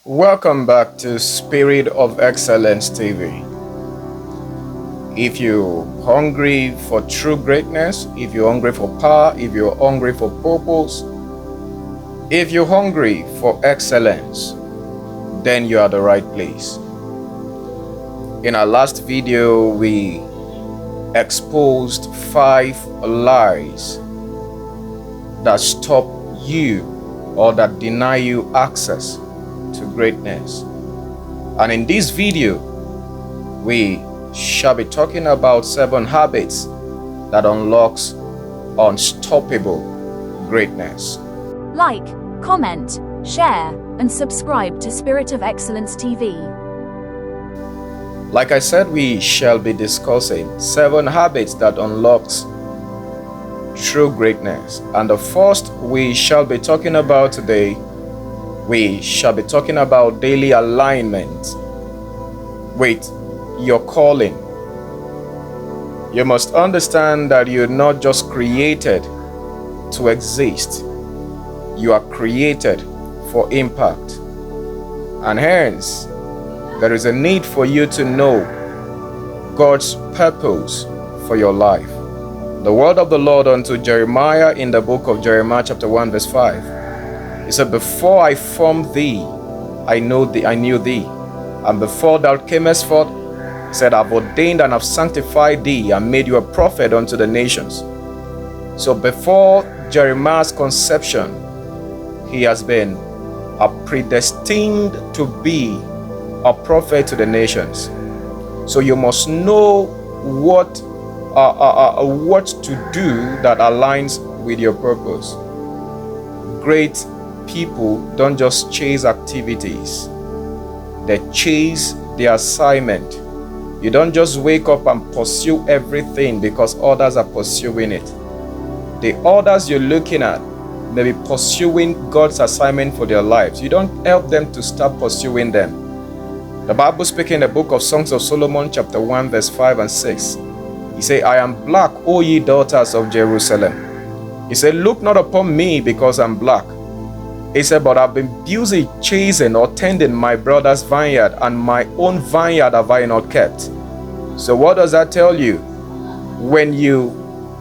Welcome back to Spirit of Excellence TV. If you're hungry for true greatness, if you're hungry for power, if you're hungry for purpose, if you're hungry for excellence, then you are the right place. In our last video, we exposed 5 lies that stop you or that deny you access to greatness. And in this video, we shall be talking about 7 habits that unlocks unstoppable greatness. Like, comment, share, and subscribe to Spirit of Excellence TV. Like I said, we shall be discussing 7 habits that unlocks true greatness. And the first we shall be talking about today, we shall be talking about daily alignment with your calling. You must understand that you're not just created to exist. You are created for impact. And hence, there is a need for you to know God's purpose for your life. The word of the Lord unto Jeremiah in the book of Jeremiah chapter 1 verse 5. He said, "Before I formed thee, I knew thee. And before thou camest forth, he said, I've ordained and have sanctified thee and made you a prophet unto the nations." So before Jeremiah's conception, he has been predestined to be a prophet to the nations. So you must know what to do that aligns with your purpose. Great people don't just chase activities, they chase the assignment. You don't just wake up and pursue everything because others are pursuing it. The others you're looking at may be pursuing God's assignment for their lives. You don't help them to start pursuing them. The Bible speaking in the book of Songs of Solomon chapter 1 verse 5 and 6. He said, "I am black, O ye daughters of Jerusalem." He said, "Look not upon me because I'm black." He said, "But I've been busy chasing or tending my brother's vineyard, and my own vineyard have I not kept." So what does that tell you? When you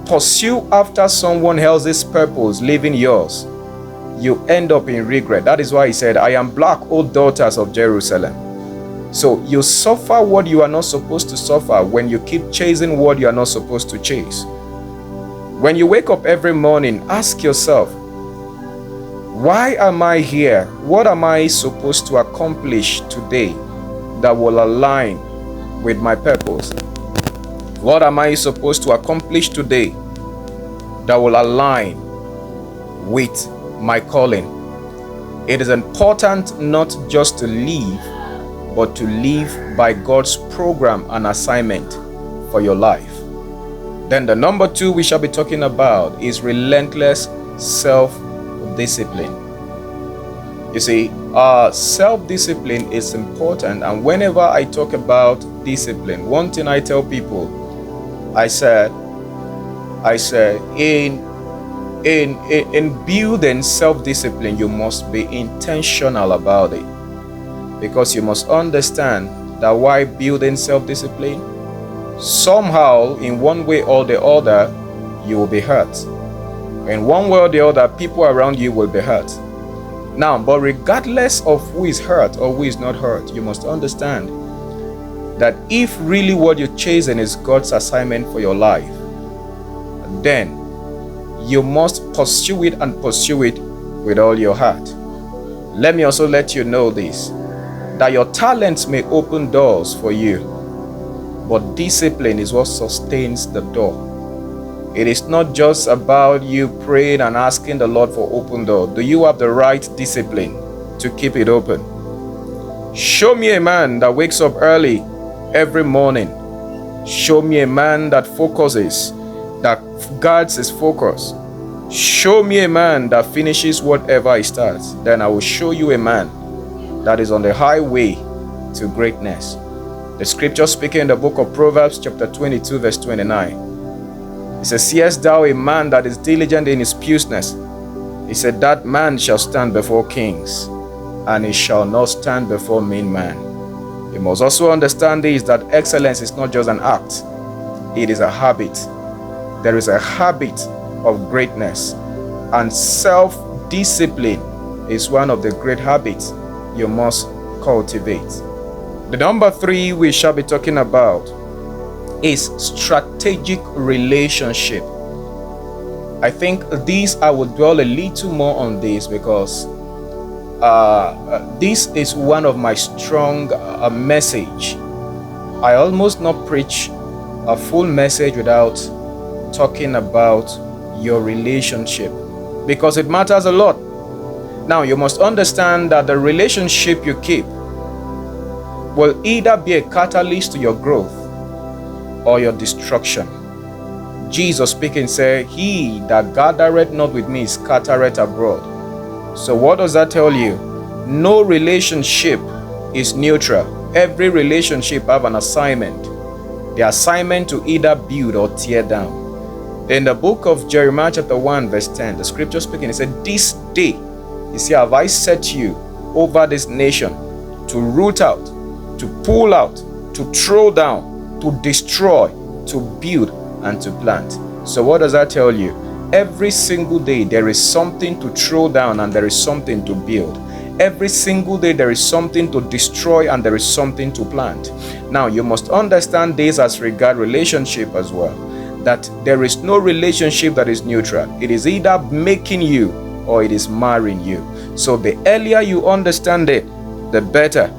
pursue after someone else's purpose, leaving yours, you end up in regret. That is why he said, "I am black, O daughters of Jerusalem." So you suffer what you are not supposed to suffer when you keep chasing what you are not supposed to chase. When you wake up every morning, ask yourself, why am I here? What am I supposed to accomplish today that will align with my purpose? What am I supposed to accomplish today that will align with my calling? It is important not just to live, but to live by God's program and assignment for your life. Then the number 2 we shall be talking about is relentless self-discipline. You see, self-discipline is important, and whenever I talk about discipline, one thing I tell people, I said, in building self-discipline, you must be intentional about it. Because you must understand that while building self-discipline, somehow, in one way or the other, you will be hurt. In one way or the other, people around you will be hurt. Now, but regardless of who is hurt or who is not hurt, you must understand that if really what you're chasing is God's assignment for your life, then you must pursue it and pursue it with all your heart. Let me also let you know this, that your talents may open doors for you, but discipline is what sustains the door. It is not just about you praying and asking the Lord for open door. Do you have the right discipline to keep it open? Show me a man that wakes up early every morning. Show me a man that focuses, that guards his focus. Show me a man that finishes whatever he starts. Then I will show you a man that is on the highway to greatness. The scripture speaking in the book of Proverbs chapter 22 verse 29. It says, "Seest thou a man that is diligent in his pureness? He said, that man shall stand before kings." and he shall not stand before mean man. You must also understand this, that excellence is not just an act, it is a habit. There is a habit of greatness, and self-discipline is one of the great habits you must cultivate. The number 3 we shall be talking about is strategic relationship. I think I will dwell a little more on this because this is one of my strong message. I almost not preach a full message without talking about your relationship, because it matters a lot. Now, you must understand that the relationship you keep will either be a catalyst to your growth or your destruction. Jesus speaking said, "He that gathereth not with me scattereth abroad." So what does that tell you? No relationship is neutral. Every relationship have an assignment. The assignment to either build or tear down. In the book of Jeremiah chapter 1 verse 10, the scripture speaking, it said, "This day, you see, have I set you over this nation to root out, to pull out, to throw down, to destroy, to build, and to plant." So what does that tell you? Every single day there is something to throw down and there is something to build. Every single day there is something to destroy and there is something to plant. Now you must understand this as regard relationship as well, that there is no relationship that is neutral. It is either making you or it is marrying you. So the earlier you understand it, the better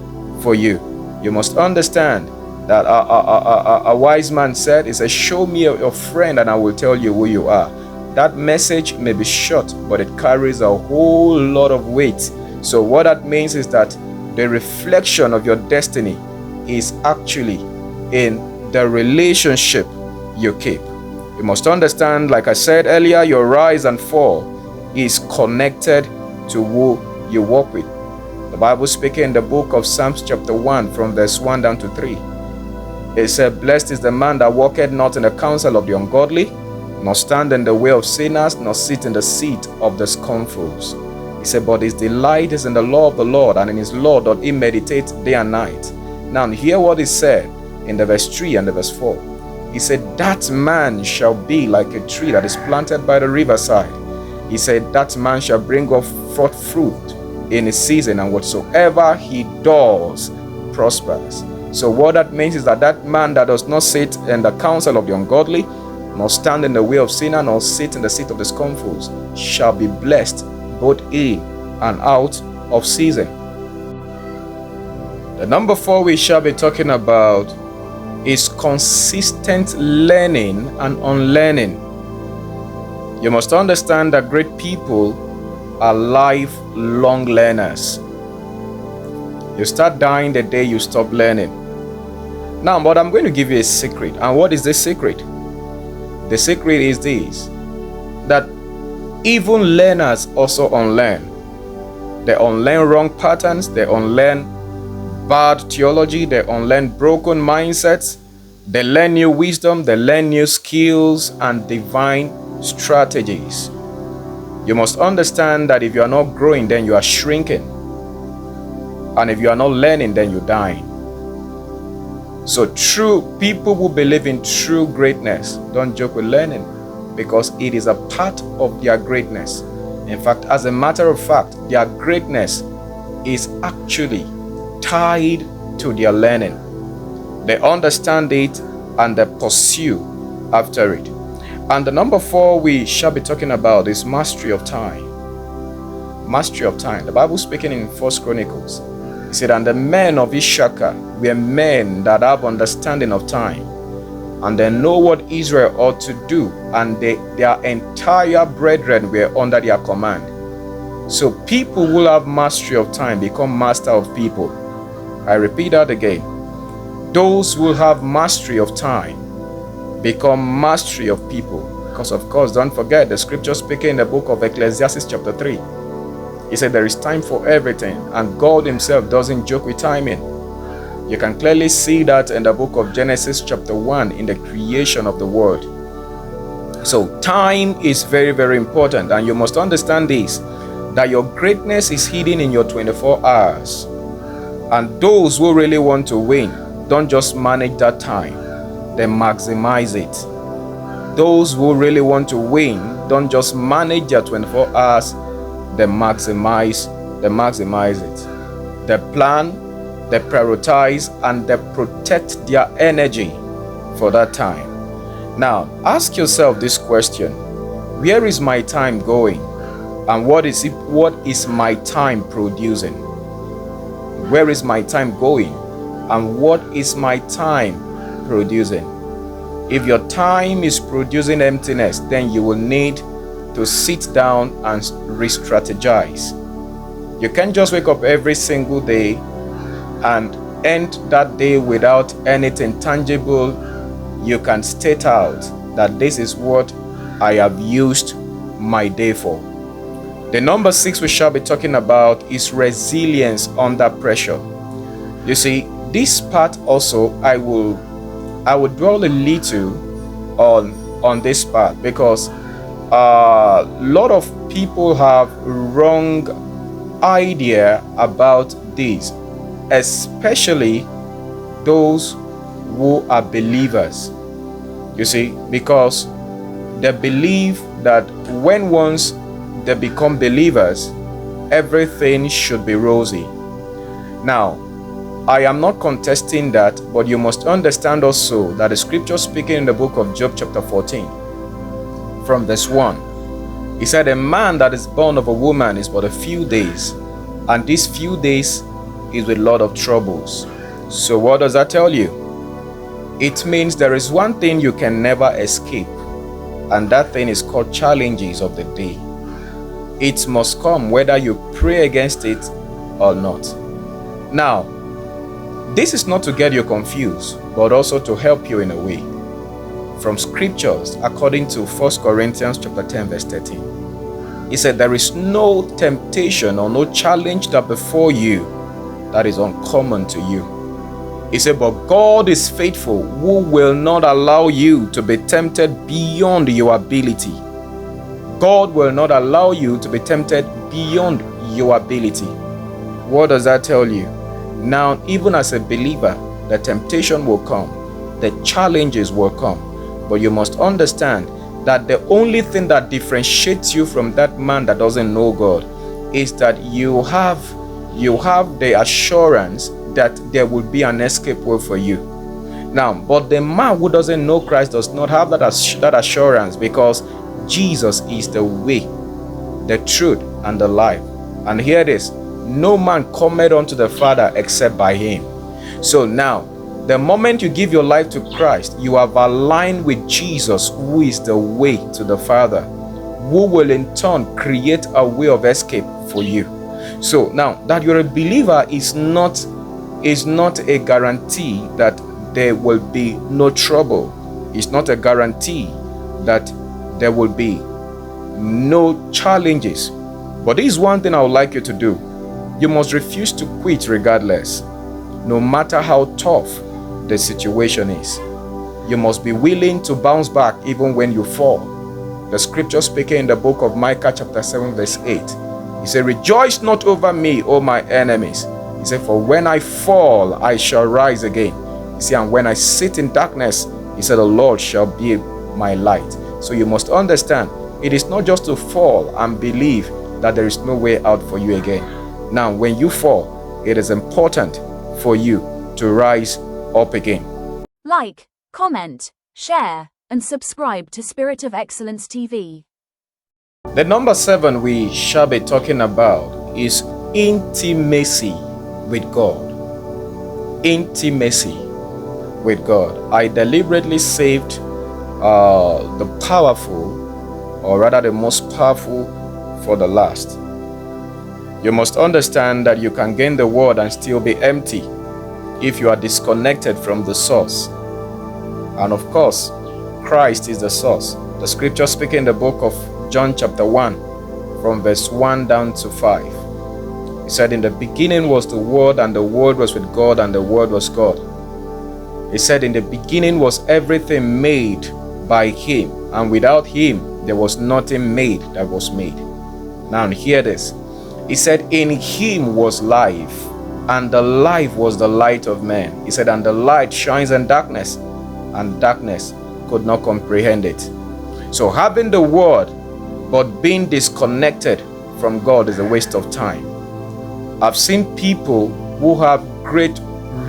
for you. You must understand that a wise man said, he said, "Show me your friend and I will tell you who you are." That message may be short, but it carries a whole lot of weight. So what that means is that the reflection of your destiny is actually in the relationship you keep. You must understand, like I said earlier, your rise and fall is connected to who you walk with. The Bible speaking in the book of Psalms chapter 1 from verse 1 down to 3. It said, "Blessed is the man that walketh not in the counsel of the ungodly, nor stand in the way of sinners, nor sit in the seat of the scornfuls." He said, "But his delight is in the law of the Lord, and in his law doth he meditate day and night." Now hear what is said in the verse 3 and the verse 4. He said, "That man shall be like a tree that is planted by the riverside." He said, "That man shall bring forth fruit in his season, and whatsoever he does prospers." So what that means is that that man that does not sit in the counsel of the ungodly, nor stand in the way of sinner, nor sit in the seat of the scornfuls, shall be blessed both in and out of season. The number 4 we shall be talking about is consistent learning and unlearning. You must understand that great people are lifelong learners. You start dying the day you stop learning. Now, but I'm going to give you a secret. And what is the secret? The secret is this, that even learners also unlearn. They unlearn wrong patterns, they unlearn bad theology, they unlearn broken mindsets, they learn new wisdom, they learn new skills and divine strategies. You must understand that if you are not growing, then you are shrinking. And if you are not learning, then you're dying. So true people who believe in true greatness don't joke with learning, because it is a part of their greatness. In fact, as a matter of fact, their greatness is actually tied to their learning. They understand it and they pursue after it. And the number 4 we shall be talking about is mastery of time. Mastery of time. The Bible speaking in 1 Chronicles, it said, "And the men of Issachar were men that have understanding of time, and they know what Israel ought to do, and their entire brethren were under their command." So people who have mastery of time become master of people. I repeat that again. Those who have mastery of time become mastery of people. Because of course, don't forget the scripture speaking in the book of Ecclesiastes chapter 3. He said there is time for everything, and God himself doesn't joke with timing. You can clearly see that in the book of Genesis chapter 1 in the creation of the world. So time is very, very important, and you must understand this, that your greatness is hidden in your 24 hours. And those who really want to win don't just manage that time, they maximize it. Those who really want to win don't just manage their 24 hours, they maximize it. They plan, they prioritize, and they protect their energy for that time. Now, ask yourself this question: where is my time going? And what is my time producing? Where is my time going? And what is my time producing? If your time is producing emptiness, then you will need to sit down and re-strategize. You can't just wake up every single day and end that day without anything tangible you can state out that this is what I have used my day for. The number 6 we shall be talking about is resilience under pressure. You see, this part also I will dwell a little on this part, because a lot of people have wrong idea about this, especially those who are believers. You see, because they believe that when once they become believers, everything should be rosy. Now, I am not contesting that, but you must understand also that the scripture speaking in the book of Job chapter 14 from verse 1, he said, a man that is born of a woman is but a few days, and these few days is with a lot of troubles. So what does that tell you? It means there is one thing you can never escape, and that thing is called challenges of the day. It must come whether you pray against it or not. Now, this is not to get you confused, but also to help you in a way. From scriptures, according to 1 Corinthians chapter 10 verse 13, he said, there is no temptation or no challenge that before you that is uncommon to you. He said, but God is faithful, who will not allow you to be tempted beyond your ability. God will not allow you to be tempted beyond your ability. What does that tell you? Now, even as a believer, the temptation will come, the challenges will come, but you must understand that the only thing that differentiates you from that man that doesn't know God is that you have the assurance that there will be an escape way for you. Now, but the man who doesn't know Christ does not have that assurance, because Jesus is the way, the truth, and the life. And here it is, no man cometh unto the Father except by him. So now, the moment you give your life to Christ, you have aligned with Jesus, who is the way to the Father, who will in turn create a way of escape for you. So now, that you're a believer is not a guarantee that there will be no trouble. It's not a guarantee that there will be no challenges. But there is one thing I would like you to do. You must refuse to quit regardless, no matter how tough the situation is. You must be willing to bounce back even when you fall. The scripture speaking in the book of Micah chapter 7 verse 8, he said, rejoice not over me, O my enemies. He said, for when I fall, I shall rise again. He said, and when I sit in darkness, he said, the Lord shall be my light. So you must understand, it is not just to fall and believe that there is no way out for you again. Now, when you fall, it is important for you to rise up again. Like, comment, share, and subscribe to Spirit of Excellence TV. The number 7 we shall be talking about is intimacy with God. Intimacy with God. I deliberately saved the powerful, or rather the most powerful, for the last. You must understand that you can gain the word and still be empty if you are disconnected from the source. And of course, Christ is the source. The scripture speaking in the book of John chapter 1 from verse 1 down to 5. He said, in the beginning was the Word, and the Word was with God, and the Word was God. He said, in the beginning was everything made by him, and without him there was nothing made that was made. Now hear this. He said, in him was life, and the life was the light of men. He said, and the light shines in darkness, and darkness could not comprehend it. So having the word, but being disconnected from God is a waste of time. I've seen people who have great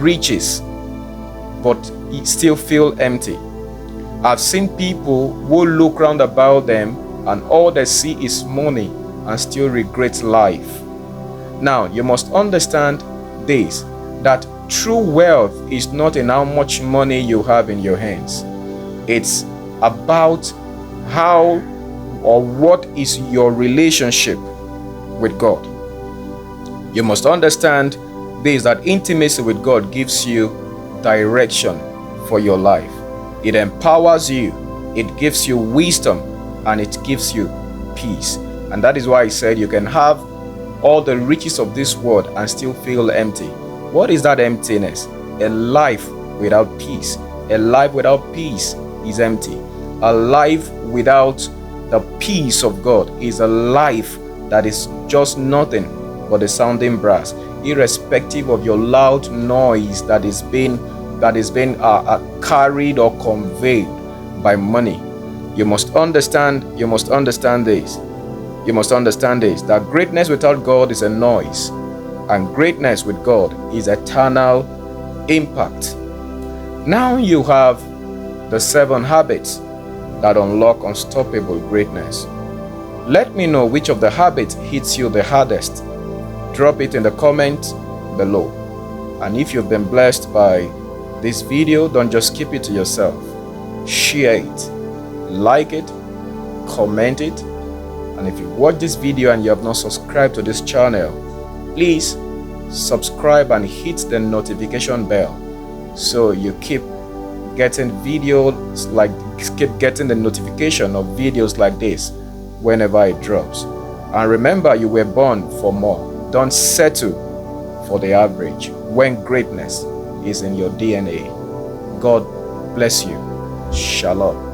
riches, but still feel empty. I've seen people who look round about them and all they see is money and still regret life. Now, you must understand this, that true wealth is not in how much money you have in your hands. It's about how or what is your relationship with God. You must understand this, that intimacy with God gives you direction for your life. It empowers you, it gives you wisdom, and it gives you peace. And that is why I said you can have all the riches of this world and still feel empty. What is that emptiness? A life without peace. A life without peace is empty. A life without the peace of God is a life that is just nothing but a sounding brass, irrespective of your loud noise that is being carried or conveyed by money. You must understand this. You must understand this, that greatness without God is a noise, and greatness with God is eternal impact. Now you have the 7 habits that unlock unstoppable greatness. Let me know which of the habits hits you the hardest. Drop it in the comments below. And if you've been blessed by this video, don't just keep it to yourself. Share it, like it, comment it, and if you watch this video and you have not subscribed to this channel, please subscribe and hit the notification bell so you keep getting the notification of videos like this whenever it drops. And remember, you were born for more. Don't settle for the average when greatness is in your DNA. God bless you. Shalom.